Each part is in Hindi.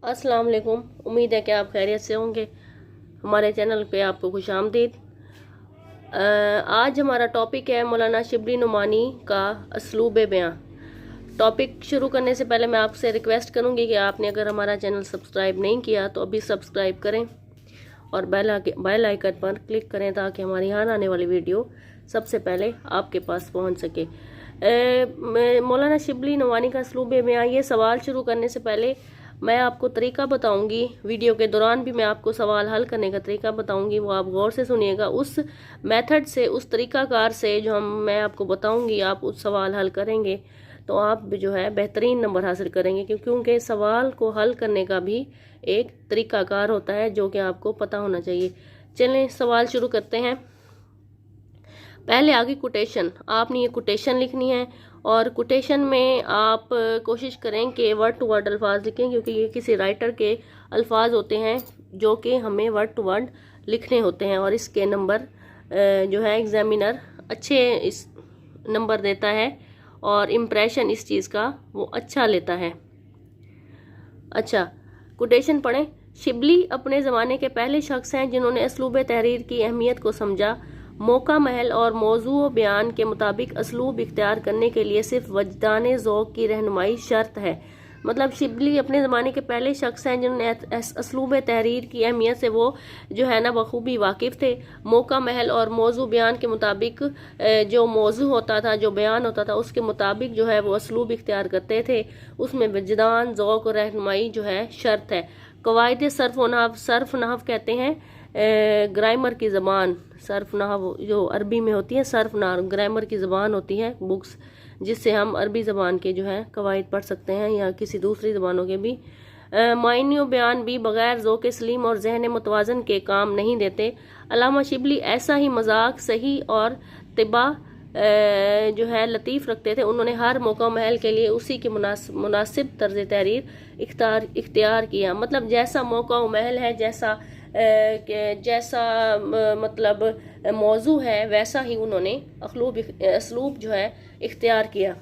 अस्सलाम वालेकुम। उम्मीद है कि आप खैरियत से होंगे। हमारे चैनल पे आपको खुश आमदीद। आज हमारा टॉपिक है मौलाना शिबली नुमानी का असलूब बयां। टॉपिक शुरू करने से पहले मैं आपसे रिक्वेस्ट करूंगी कि आपने अगर हमारा चैनल सब्सक्राइब नहीं किया तो अभी सब्सक्राइब करें और बेल आइकन पर क्लिक करें ताकि हमारी यहाँ आने वाली वीडियो सबसे पहले आपके पास पहुँच सके। मौलाना शिबली नुमानी का असलूब बयां, ये सवाल शुरू करने से पहले मैं आपको तरीका बताऊंगी। वीडियो के दौरान भी मैं आपको सवाल हल करने का तरीका बताऊंगी, वो आप गौर से सुनिएगा। उस मेथड से, उस तरीकाकार से जो मैं आपको बताऊंगी, आप उस सवाल हल करेंगे तो आप जो है बेहतरीन नंबर हासिल करेंगे, क्योंकि सवाल को हल करने का भी एक तरीकाकार होता है जो कि आपको पता होना चाहिए। चलें सवाल शुरू करते हैं। पहले आगे कोटेशन, आपने ये कोटेशन लिखनी है और कोटेशन में आप कोशिश करें कि वर्ड टू वर्ड अल्फाज लिखें, क्योंकि ये किसी राइटर के अल्फाज होते हैं जो कि हमें वर्ड टू वर्ड लिखने होते हैं और इसके नंबर जो है एग्जामिनर अच्छे इस नंबर देता है और इम्प्रेशन इस चीज़ का वो अच्छा लेता है। अच्छा, कोटेशन पढ़ें। शिबली अपने ज़माने के पहले शख्स हैं जिन्होंने असलूब तहरीर की अहमियत को समझा। मौका महल और मौजू बयान के मुताबिक असलूब इख्तियार करने के लिए सिर्फ वजदान ज़ौक़ की रहनुमाई शर्त है। मतलब शिबली अपने ज़माने के पहले शख्स हैं जिन्होंने असलूब तहरीर की अहमियत से वो जो है ना बखूबी वाकिफ़ थे। मौका महल और मौजू बयान के मुताबिक जो मौजू होता था, जो बयान होता था, उसके मुताबिक जो है वो असलूब इख्तियार करते थे। उसमें वजदान ज़ौक़ और रहनुमाई जो है शर्त है। कवायद सर्फ नहव कहते हैं ग्रामर की ज़बान। सर्फ नहव जो अरबी में होती है, सर्फ नहव ग्रामर की ज़बान होती है, बुक्स जिससे हम अरबी ज़बान के जो है कवायद पढ़ सकते हैं या किसी दूसरी ज़बानों के भी। मायनी बयान भी बग़ैर ज़ौक़ सलीम और जहन मुतवाज़न के काम नहीं देते। अल्लामा शिबली ऐसा ही मजाक सही और तिबा जो है लतीफ़ रखते थे। उन्होंने हर मौका महल के लिए उसी के मुनासिब तर्ज तहरीर इख्तियार किया। मतलब जैसा मौका महल है, जैसा मतलब मौजू है, वैसा ही उन्होंने असलूब जो है इख्तियार किया।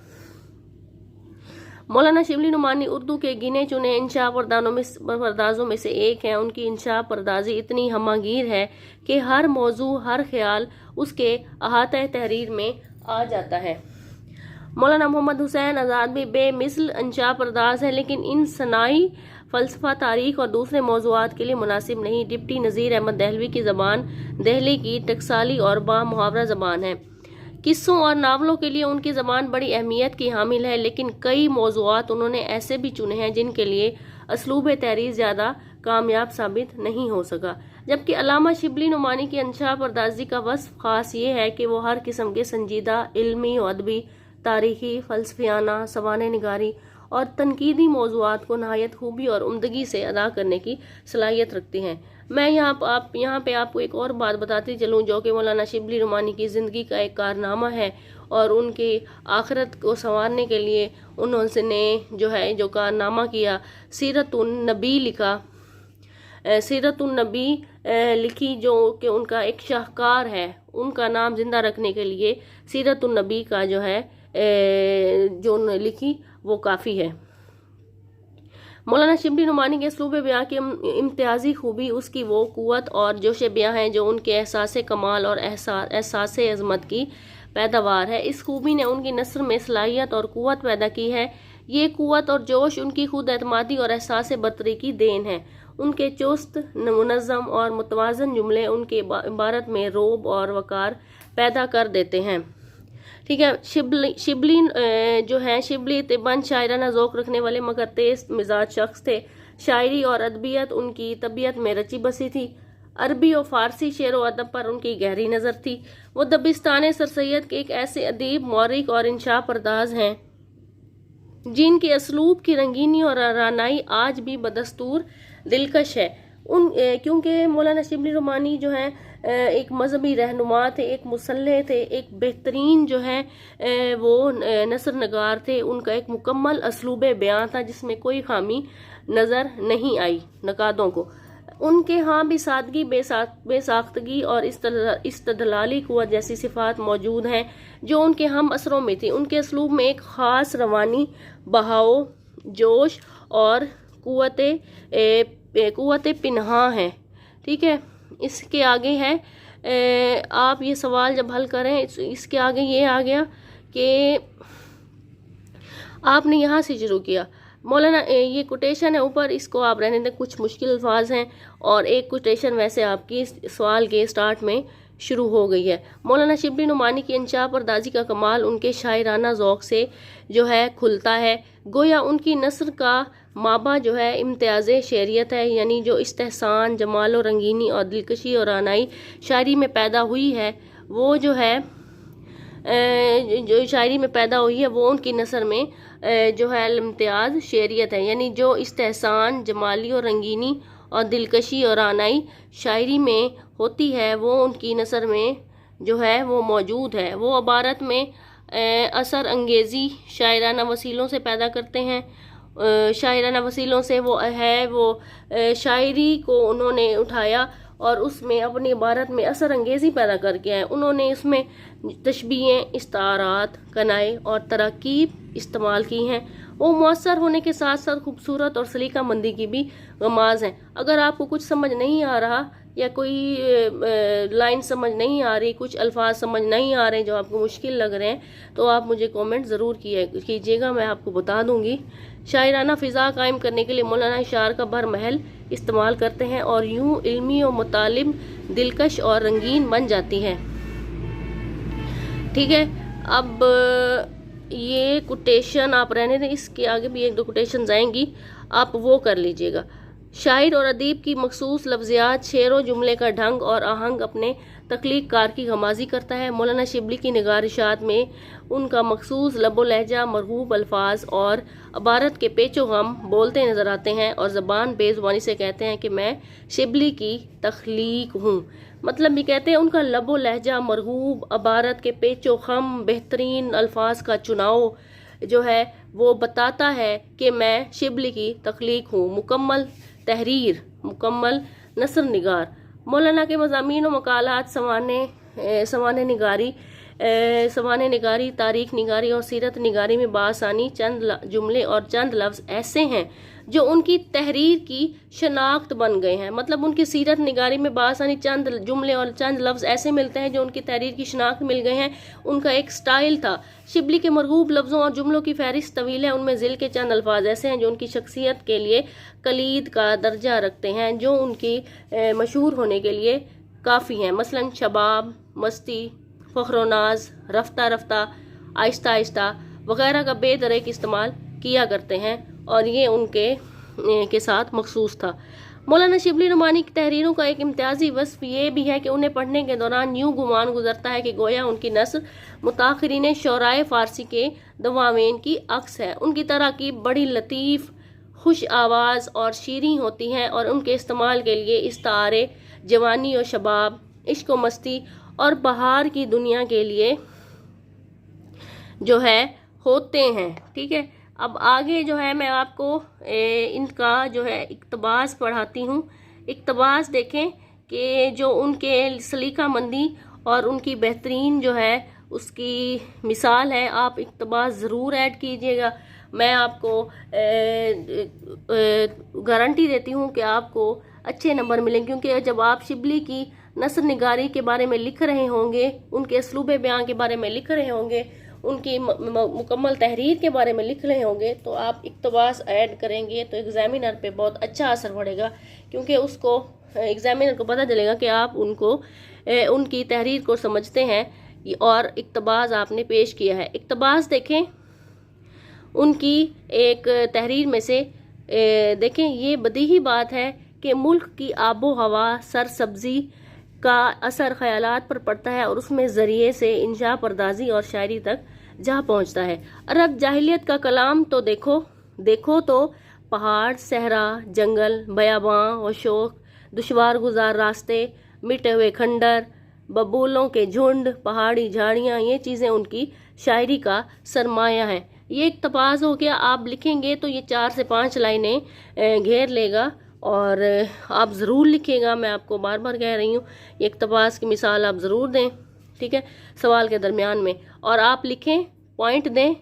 मौलाना शिबली नुमानी उर्दू के गिने चुने इंशा परदाजों में से एक हैं। उनकी इंशा परदाजी इतनी हमागीर है कि हर मौजू, हर ख्याल उसके अहाते तहरीर में आ जाता है। मौलाना मोहम्मद हुसैन आज़ाद भी बेमिसल इंशा परदाज है, लेकिन इन सनाई फ़लसफ़ा, तारीख और दूसरे मौज़ूआत के लिए मुनासिब नहीं। डिप्टी नज़ीर अहमद दहलवी की ज़बान दहली की टकसाली और बामुहावरा ज़बान है। किस्सों और नावलों के लिए उनकी ज़बान बड़ी अहमियत की हामिल है, लेकिन कई मौज़ूआत उन्होंने ऐसे भी चुने हैं जिनके लिए असलूब तहरीर ज़्यादा कामयाब साबित नहीं हो सका। जबकि अल्लामा शिबली नुमानी की इंशा परदाजी का वस्फ़ ख़ास ये है कि वो हर किस्म के संजीदा इल्मी और अदबी, तारीख़ी, फ़लसफ़ियाना, सवाने निगारी और तनकीदी मौज़ूआत को नहायत खूबी और उम्दगी से अदा करने की सलाहियत रखती हैं। मैं यहाँ पे आपको एक और बात बताती चलूँ जो कि मौलाना शिबली नुमानी की ज़िंदगी का एक कारनामा है और उनकी आखिरत को संवारने के लिए उन्होंने जो है जो कारनामा किया, सीरतुन नबी लिखा। सीरतुन नबी लिखी जो कि उनका एक शाहकार है। उनका नाम जिंदा रखने के लिए सीरतुन नबी का जो है जो लिखी वो काफ़ी है। मौलाना शिबली नुमानी के असलूब बयां की इम्तियाजी खूबी उसकी वो क़ुव्वत और जोश बयां है जो उनके एहसास कमाल और एहसास अज़मत की पैदावार है। इस खूबी ने उनकी नस्र में सलाहियत और क़ुव्वत पैदा की है। ये क़ुव्वत और जोश उनकी खुद एतमादी और एहसास बरतरी की देन है। उनके चुस्त, मुनज़्ज़म और मुतवाज़न जुमले उनके इबारत में रोब और वक़ार पैदा कर देते हैं। ठीक है। शिबली जो है शिबली तिब्बन शायराना ज़ौक़ रखने वाले मगर तेज़ मिजाज शख्स थे। शायरी और अदबियत उनकी तबीयत में रची बसी थी। अरबी और फ़ारसी शेर व अदब पर उनकी गहरी नज़र थी। वो दबिस्तान सर सैयद के एक ऐसे अदीब, मौरिक और इंशा परदाज हैं जिनकी असलूब की रंगीनी और रानाई आज भी बदस्तूर दिलकश है। क्योंकि मौलाना शिबली नुमानी जो है एक मजहबी रहनुमा थे, एक मुसल्ले थे, एक बेहतरीन जो है वो नसर नगार थे। उनका एक मुकम्मल असलूब बयान था जिसमें कोई खामी नज़र नहीं आई नकादों को। उनके यहाँ भी सादगी, बेसाख्तगी और इस्तदलाली क़ुव्वत जैसी सिफ़ात मौजूद हैं जो उनके हम असरों में थी। उनके असलूब में एक ख़ास रवानी, बहाव, जोश और कुव्वत पिन्हा है। ठीक है, इसके आगे है आप ये सवाल जब हल करें इसके आगे ये आ गया कि आपने यहाँ से शुरू किया। मौलाना ये कोटेशन है ऊपर, इसको आप रहने दें, कुछ मुश्किल अल्फाज हैं और एक कोटेशन वैसे आपकी सवाल के स्टार्ट में शुरू हो गई है। मौलाना शिबली नुमानी की इंशा परदाजी का कमाल उनके शायराना ज़ौक़ से जो है खुलता है। गोया उनकी नस्र का माबा जो है इम्तियाज़ शेरियत है, यानी जो इस्तेहसान, जमाल और रंगीनी और दिलकशी और आनाई शायरी में पैदा हुई है, वो जो है जो शायरी में पैदा हुई है वो उनकी नस्र में जो है इम्तियाज़ शेरियत है, यानी जो इस्तेहसान, जमाली और रंगीनी और दिलकशी और आनाई शायरी में होती है वो उनकी नस्र में जो है वो मौजूद है। वो इबारत में असर अंगेज़ी शायराना वसीलों से पैदा करते हैं। शायराना वसीलों से वो शायरी को उन्होंने उठाया और उसमें अपनी इबारत में असर अंगेज़ी पैदा करके आए। उन्होंने इसमें तशबीहें, इस्तारात, कनाए और तरकीब इस्तेमाल की हैं। वो मुअस्सर होने के साथ साथ खूबसूरत और सलीका मंदी की भी गमाज हैं। अगर आपको कुछ समझ नहीं आ रहा या कोई लाइन समझ नहीं आ रही, कुछ अल्फाज समझ नहीं आ रहे जो आपको मुश्किल लग रहे हैं, तो आप मुझे कमेंट ज़रूर कीजिएगा, मैं आपको बता दूंगी। शायराना फ़िज़ा कायम करने के लिए मौलाना इशार का बरमहल इस्तेमाल करते हैं और यूँ इल्मी और मुतालिब, दिलकश और रंगीन बन जाती है। ठीक है, अब ये कोटेशन आप रहने दें, इसके आगे भी एक दो कोटेशन आएंगी, आप वो कर लीजिएगा। शायर और अदीब की मखसूस लफ्ज़ियात, शेर व जुमले का ढंग और आहंग अपने तख्लीक कार की गमाजी करता है। मौलाना शिबली की निगारिशात में उनका मखसूस लबो लहजा, मरगूब अल्फाज और इबारत के पेचो गम बोलते नज़र आते हैं और ज़बान बेज़ुबानी से कहते हैं कि मैं शिबली की तख्लीक हूँ। मतलब भी कहते हैं उनका लबो लहजा, मरगूब, इबारत के पेचो गम, बेहतरीन अल्फाज का चुनाव जो है वो बताता है कि मैं शिबली की तख्लीक हूँ। मुकम्मल तहरीर, मुकम्मल नसर निगार। मौलाना के मज़ामीन व मकालात सवाने निगारी, तारीख निगारी और सीरत निगारी में बासानी चंद जुमले और चंद लफ्ज़ ऐसे हैं जो उनकी तहरीर की शनाख्त बन गए हैं। मतलब उनकी सीरत निगारी में बासानी चंद जुमले और चंद लफ्ज़ ऐसे मिलते हैं जो उनकी तहरीर की शनाख्त मिल गए हैं। उनका एक स्टाइल था। शिबली के मरगूब लफ्ज़ों और जुमलों की फहरिस्त तवील है। उनमें ज़िल के चंद अल्फाज ऐसे हैं जो उनकी शख्सियत के लिए कलीद का दर्जा रखते हैं, जो उनकी मशहूर होने के लिए काफ़ी हैं। मसलन शबाब, मस्ती, फ़ख्र नाज, रफ्ता रफ्ता, आहिस्ता आहिस्ता वगैरह का बेदरेक इस्तेमाल किया करते हैं और ये उनके के साथ मखसूस था। मौलाना शिबली नुमानी की तहरीरों का एक इम्तियाजी वस्फ ये भी है कि उन्हें पढ़ने के दौरान यूँ गुमान गुजरता है कि गोया उनकी नस्ल मुताखरीन शौराए फ़ारसी के दवावेन की अक्स है। उनकी तरकीब बड़ी लतीफ़, खुश आवाज़ और शीरीं होती हैं और उनके इस्तेमाल के लिए इस्तारे जवानी और शबाब, इश्क व मस्ती और बहार की दुनिया के लिए जो है होते हैं। ठीक है, अब आगे जो है मैं आपको इनका जो है इक्तबास पढ़ाती हूँ। इक्तबास देखें कि जो उनके सलीका मंदी और उनकी बेहतरीन जो है उसकी मिसाल है। आप इक्तबास ज़रूर ऐड कीजिएगा। मैं आपको गारंटी देती हूँ कि आपको अच्छे नंबर मिलेंगे, क्योंकि जब आप शिबली की नस्र निगारी के बारे में लिख रहे होंगे, उनके असलूब बयान के बारे में लिख रहे होंगे, उनकी मुकम्मल तहरीर के बारे में लिख रहे होंगे, तो आप इक्तबास ऐड करेंगे तो एग्ज़ामिनर पे बहुत अच्छा असर पड़ेगा, क्योंकि उसको एग्ज़ामिनर को पता चलेगा कि आप उनकी तहरीर को समझते हैं और इक्तबास आपने पेश किया है। इक्तबास देखें उनकी एक तहरीर में से देखें, ये बदीही बात है कि मुल्क की आबो हवा, सरसब्जी का असर ख्यालात पर पड़ता है और उसमें ज़रिए से इंशा परदाजी और शायरी तक जा पहुंचता है। अरब जाहिलियत का कलाम तो देखो तो पहाड़, सहरा, जंगल, बयाबां और शोक, दुश्वार गुजार रास्ते, मिटे हुए खंडर, बबूलों के झुंड, पहाड़ी झाड़ियाँ, ये चीज़ें उनकी शायरी का सरमाया है। ये इक्तबास हो गया। आप लिखेंगे तो ये 4 से 5 लाइनें घेर लेगा और आप ज़रूर लिखिएगा। मैं आपको बार बार कह रही हूँ, ये इक्तबास की मिसाल आप ज़रूर दें, ठीक है, सवाल के दरमियान में, और आप लिखें, पॉइंट दें।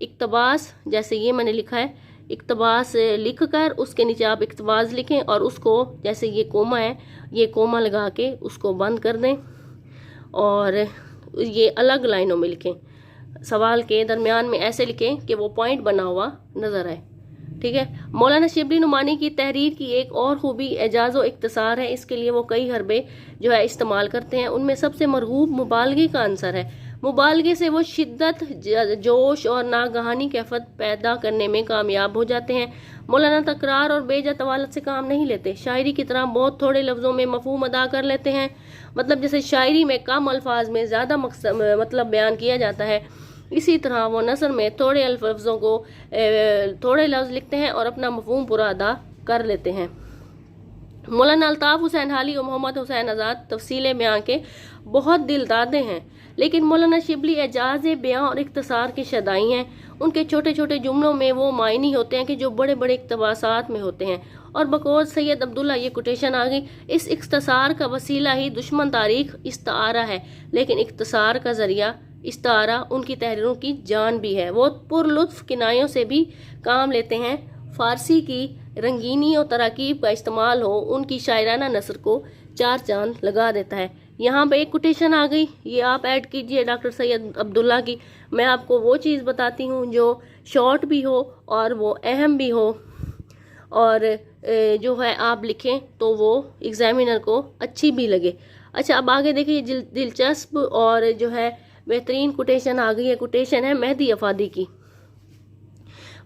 इक्तबास जैसे ये मैंने लिखा है इक्तबास लिख कर उसके नीचे आप इक्तबास लिखें और उसको, जैसे ये कोमा है, ये कोमा लगा के उसको बंद कर दें और ये अलग लाइनों में लिखें। सवाल के दरमियान में ऐसे लिखें कि वो पॉइंट बना हुआ नजर आए। ठीक है। मौलाना शिबली नुमानी की तहरीर की एक और खूबी एजाज व इख्तिसार है। इसके लिए वो कई हरबे जो है इस्तेमाल करते हैं। उनमें सबसे मरगूब मुबालगे का आंसर है। मुबालगे से वो शिद्दत, जोश और नागहानी कैफियत पैदा करने में कामयाब हो जाते हैं। मौलाना तकरार और बेजा तवालत से काम नहीं लेते। शायरी की तरह बहुत थोड़े लफ्ज़ों में मफहूम अदा कर लेते हैं। मतलब जैसे शायरी में कम अल्फाज में ज़्यादा मतलब बयान किया जाता है, इसी तरह वो नसर में थोड़े लफ्ज़ों को थोड़े लफ्ज़ लिखते हैं और अपना मफहूम पूरा अदा कर लेते हैं। मौलाना अल्ताफ़ हुसैन हाली और मोहम्मद हुसैन आज़ाद तफसील बयान के बहुत दिलदादे हैं, लेकिन मौलाना शिबली एजाज बयान और इख्तिसार के शदाई हैं। उनके छोटे छोटे जुमलों में वो मायनी होते हैं कि जो बड़े बड़े इक़्तिबासात में होते हैं। और बकौल सैयद अब्दुल्ला ये कोटेशन आ गई, इस इख्तिसार का वसीला ही दुश्मन तारीख इस्तारा है, लेकिन इख्तिसार का जरिया इस्तारा उनकी तहरीरों की जान भी है। वो पुरलुत्फ किनायों से भी काम लेते हैं। फारसी की रंगीनी और तराकीब का इस्तेमाल हो उनकी शायराना नसर को चार चांद लगा देता है। यहाँ पे एक कोटेशन आ गई, ये आप ऐड कीजिए डॉक्टर सैयद अब्दुल्ला की। मैं आपको वो चीज़ बताती हूँ जो शॉर्ट भी हो और वो अहम भी हो और जो है आप लिखें तो वो एग्जामिनर को अच्छी भी लगे। अच्छा, अब आगे देखिए, दिलचस्प और जो है बेहतरीन कोटेशन आ गई है। कोटेशन है मेहदी अफादी की।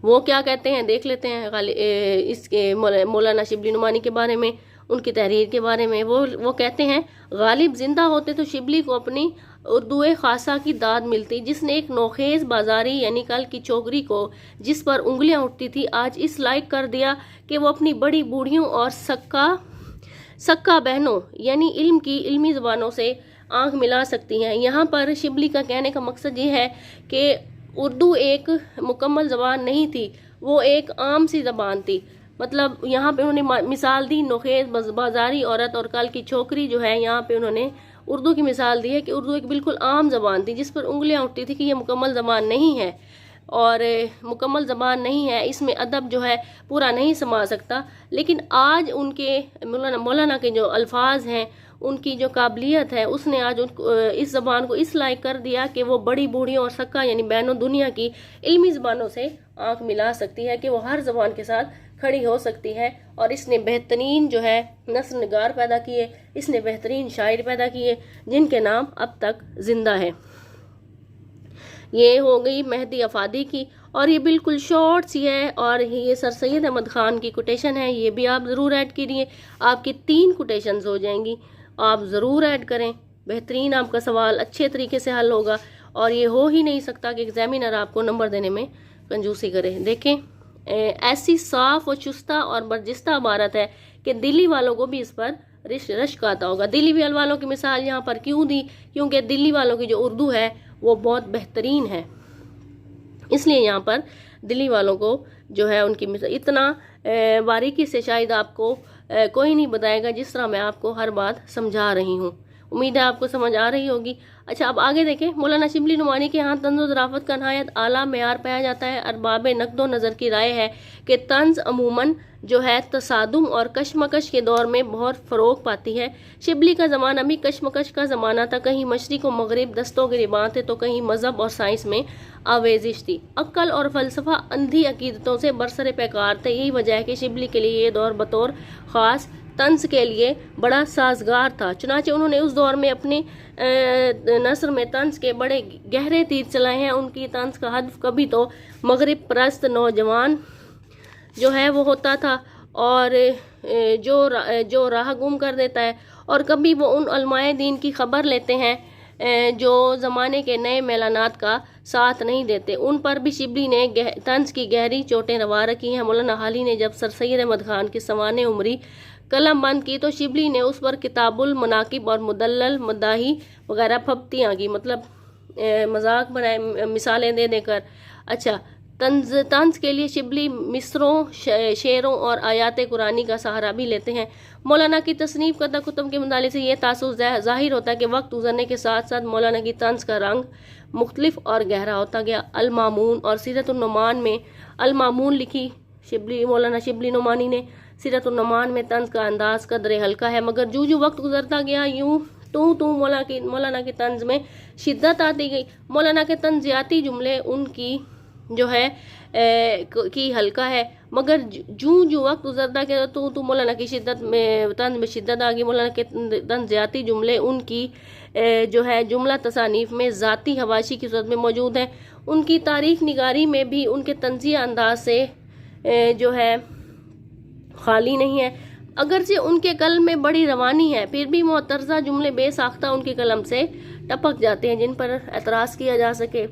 वो क्या कहते हैं देख लेते हैं इसके मौलाना शिबली नुमानी के बारे में, उनकी तहरीर के बारे में। वो कहते हैं, गालिब जिंदा होते तो शिबली को अपनी उर्दू खासा की दाद मिलती, जिसने एक नौखेज बाजारी यानी कल की छोकरी को जिस पर उंगलियां उठती थी आज इस लायक कर दिया कि वो अपनी बड़ी बूढ़ियों और सक्का बहनों यानी इल्म की इल्मी ज़बानों से आंख मिला सकती हैं। यहाँ पर शिबली का कहने का मकसद ये है कि उर्दू एक मुकम्मल ज़बान नहीं थी, वो एक आम सी ज़बान थी। मतलब यहाँ पे उन्होंने मिसाल दी नौखेज बाजारी औरत और कल की छोकरी जो है, यहाँ पे उन्होंने उर्दू की मिसाल दी है कि उर्दू एक बिल्कुल आम ज़बान थी जिस पर उंगलियां उठती थी कि ये मुकम्मल ज़बान नहीं है और मुकम्मल ज़बान नहीं है, इसमें अदब जो है पूरा नहीं समा सकता। लेकिन आज उनके मौलाना के जो अल्फाज हैं, उनकी जो काबिलियत है, उसने आज उनको इस ज़बान को इस लायक कर दिया कि वो बड़ी बूढ़ियों और सक्का यानी बहनों दुनिया की इल्मी ज़बानों से आंख मिला सकती है, कि वो हर ज़बान के साथ खड़ी हो सकती है। और इसने बेहतरीन जो है नस्ल निगार पैदा किए, इसने बेहतरीन शायर पैदा किए जिनके नाम अब तक जिंदा है। ये हो गई मेहदी अफादी की और ये बिल्कुल शॉर्ट सी है और ये सर सैयद अहमद खान की कोटेशन है, ये भी आप ज़रूर ऐड कीजिए। आपकी 3 कोटेशंस हो जाएंगी, आप ज़रूर ऐड करें। बेहतरीन आपका सवाल अच्छे तरीके से हल होगा और ये हो ही नहीं सकता कि एग्जामिनर आपको नंबर देने में कंजूसी करे। देखें, ऐसी साफ और चुस्ता और बर्जिस्ता इबारत है कि दिल्ली वालों को भी इस पर रश्क आता होगा। दिल्ली वालों की मिसाल यहाँ पर क्यों दी, क्योंकि दिल्ली वालों की जो उर्दू है वो बहुत बेहतरीन है, इसलिए यहाँ पर दिल्ली वालों को जो है उनकी मिसाल इतना बारीकी से शायद आपको कोई नहीं बताएगा जिस तरह मैं आपको हर बात समझा रही हूँ। उम्मीद है आपको समझ आ रही होगी। अच्छा, अब आगे देखें, मौलाना शिबली नुमानी के यहाँ तंज़ ज़राफ़त का नहायत आला मेयार पाया जाता है। अरबाब नक़्दो नज़र की राय है कि तंज़ अमूमन जो है तसादुम और कशमकश के दौर में बहुत फ़रोग पाती है। शिबली का ज़माना भी कशमकश का ज़माना था, कहीं मशरिक़ व मगरिब दस्तों गिरबान थे तो कहीं मज़हब और साइंस में आवेजिश थी। अक्ल और फ़लसफ़ा अंधी अकीदतों से बरसरे पैकार थे। यही वजह है कि शिबली के लिए ये दौर बतौर ख़ास तंज के लिए बड़ा साजगार था। चुनाचे उन्होंने उस दौर में अपने नसर में तंज के बड़े गहरे तीर चलाए हैं। उनकी तंज का हदफ कभी तो मगरिब परस्त नौजवान जो है वो होता था और जो राह गुम कर देता है, और कभी वो उन उलमाए दीन की खबर लेते हैं जो ज़माने के नए मैलानात का साथ नहीं देते। उन पर भी शिबली ने तंज की गहरी चोटें रवा रखी हैं। मौलाना हाली ने जब सर सैयद अहमद खान की सवाने उमरी कलम बंद की तो शिबली ने उस पर किताबुल मनाकिब और मुदल्लल मदाही वगैरह फब्तियाँ की, मतलब मजाक बनाए मिसालें दे देकर। अच्छा, तंज के लिए शिबली मिसरों, शेरों और आयात कुरानी का सहारा भी लेते हैं। मौलाना की तसनीफ करदा कुतुब के मुताले से ये तासुस ज़ाहिर होता है कि वक्त गुजरने के साथ साथ मौलाना की तंज का रंग मुख्तलिफ और गहरा होता गया। अल मामून और सीरत उन नुमान में अल मामून लिखी मौलाना शिबली नुमानी ने सीरतुन नुमान में तंज का अंदाज कदरे हल्का है, मगर जो जो वक्त गुजरता गया यूं तू मौलाना के तंज में शिद्दत आती गई। मौलाना के तंजियाती जुमले उनकी जो है की हल्का है, मगर जूं जो वक्त गुजरता गया तो मौलाना की शिद्दत में तंज में शिद्दत आ गई। मौलाना के तंजियाती जुमले उनकी जो है जुमला तसानीफ में ज़ाती हवाशी की सूरत में मौजूद है। उनकी तारीख निगारी में भी उनके तंजिया अंदाज से जो है खाली नहीं है। अगरचे उनके कलम में बड़ी रवानी है, फिर भी मोतरज़ा जुमले बेसाख्ता उनकी कलम से टपक जाते हैं जिन पर एतराज़ किया जा सके।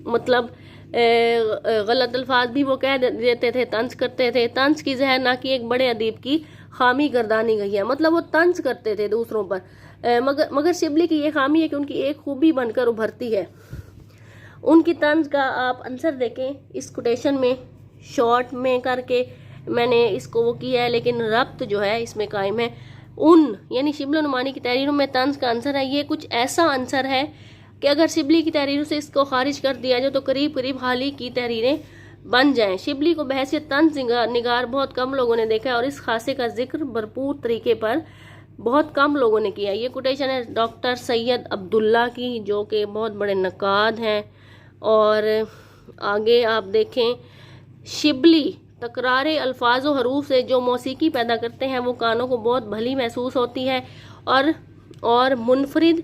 मतलब गलत अल्फाज भी वो कह देते थे, तंज करते थे। तंज की जहर ना कि एक बड़े अदीब की खामी गर्दानी गई है, मतलब वो तंज करते थे दूसरों पर। मगर शिबली की ये खामी है कि उनकी एक खूबी बनकर उभरती है। उनकी तंज का आप आंसर देखें, इस कोटेशन में शॉर्ट में करके मैंने इसको वो किया है, लेकिन रब्त जो है इसमें कायम है। यानी शिबली नुमानी की तहरीरों में तंज का आंसर है। ये कुछ ऐसा आंसर है कि अगर शिबली की तहरीरों से इसको खारिज कर दिया जाए तो करीब करीब हाल ही की तहरीरें बन जाएं। शिबली को बहैसियत तंज निगार बहुत कम लोगों ने देखा है और इस खासे का जिक्र भरपूर तरीके पर बहुत कम लोगों ने किया। ये कोटेशन है डॉक्टर सैयद अब्दुल्ला की, जो कि बहुत बड़े नकाद हैं। और आगे आप देखें, शिबली तकरारे अल्फाज और हरूफ से जो मौसीकी पैदा करते हैं वो कानों को बहुत भली महसूस होती है और मुनफरिद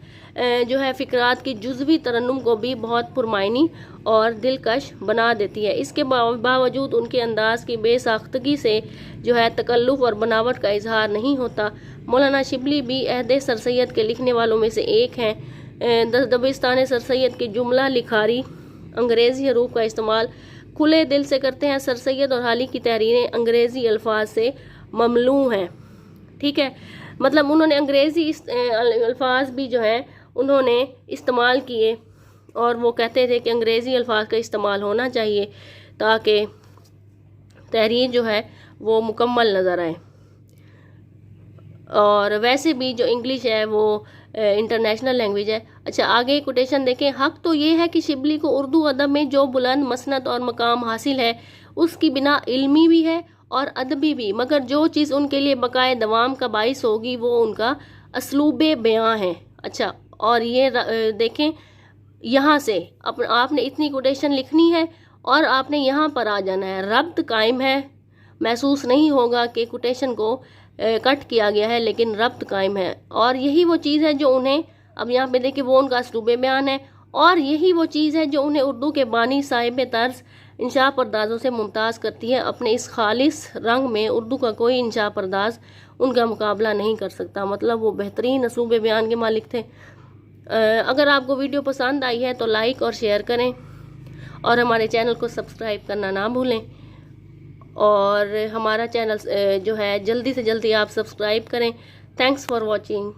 जो है फ़िक्रात की जुज़वी तरन्नुम को भी बहुत पुरमायनी और दिलकश बना देती है। इसके बावजूद उनके अंदाज की बेसाख्तगी से जो है तकल्लुफ़ और बनावट का इजहार नहीं होता। मौलाना शिबली भी अहद सर सैयद के लिखने वालों में से एक हैं। दबिस्तान सर सैयद की जुमला लिखारी अंग्रेज़ी हरूफ का इस्तेमाल खुले दिल से करते हैं। सर सैयद और हाली की तहरीरें अंग्रेज़ी अल्फाज से ममलू हैं। ठीक है, मतलब उन्होंने अंग्रेज़ी अल्फाज भी जो है उन्होंने इस्तेमाल किए और वो कहते थे कि अंग्रेज़ी अल्फाज का इस्तेमाल होना चाहिए ताकि तहरीर जो है वो मुकम्मल नज़र आए। और वैसे भी जो इंग्लिश है वो इंटरनेशनल लैंग्वेज है। अच्छा, आगे कोटेशन देखें। हक तो ये है कि शिबली को उर्दू अदब में जो बुलंद मसनद और मकाम हासिल है उसकी बिना इल्मी भी है और अदबी भी, मगर जो चीज़ उनके लिए बकाए दवाम का बाइस होगी वो उनका असलूबे बयां है। अच्छा, और ये देखें, यहाँ से आपने इतनी कोटेशन लिखनी है और आपने यहाँ पर आ जाना है। रब्त कायम है, महसूस नहीं होगा कि कोटेशन को कट किया गया है, लेकिन रब्त कायम है। और यही वो चीज़ है जो उन्हें, अब यहाँ पे देखिए, वो उनका असलूबे बयान है और यही वो चीज़ है जो उन्हें उर्दू के बानी साहिब तर्ज इंशा पर्दाज़ों से मुमताज़ करती है। अपने इस खालिस रंग में उर्दू का कोई इंशा पर्दाज उनका मुकाबला नहीं कर सकता। मतलब वो बेहतरीन असलूबे बयान के मालिक थे। अगर आपको वीडियो पसंद आई है तो लाइक और शेयर करें और हमारे चैनल को सब्सक्राइब करना ना भूलें। और हमारा चैनल जो है जल्दी से जल्दी आप सब्सक्राइब करें। Thanks for watching.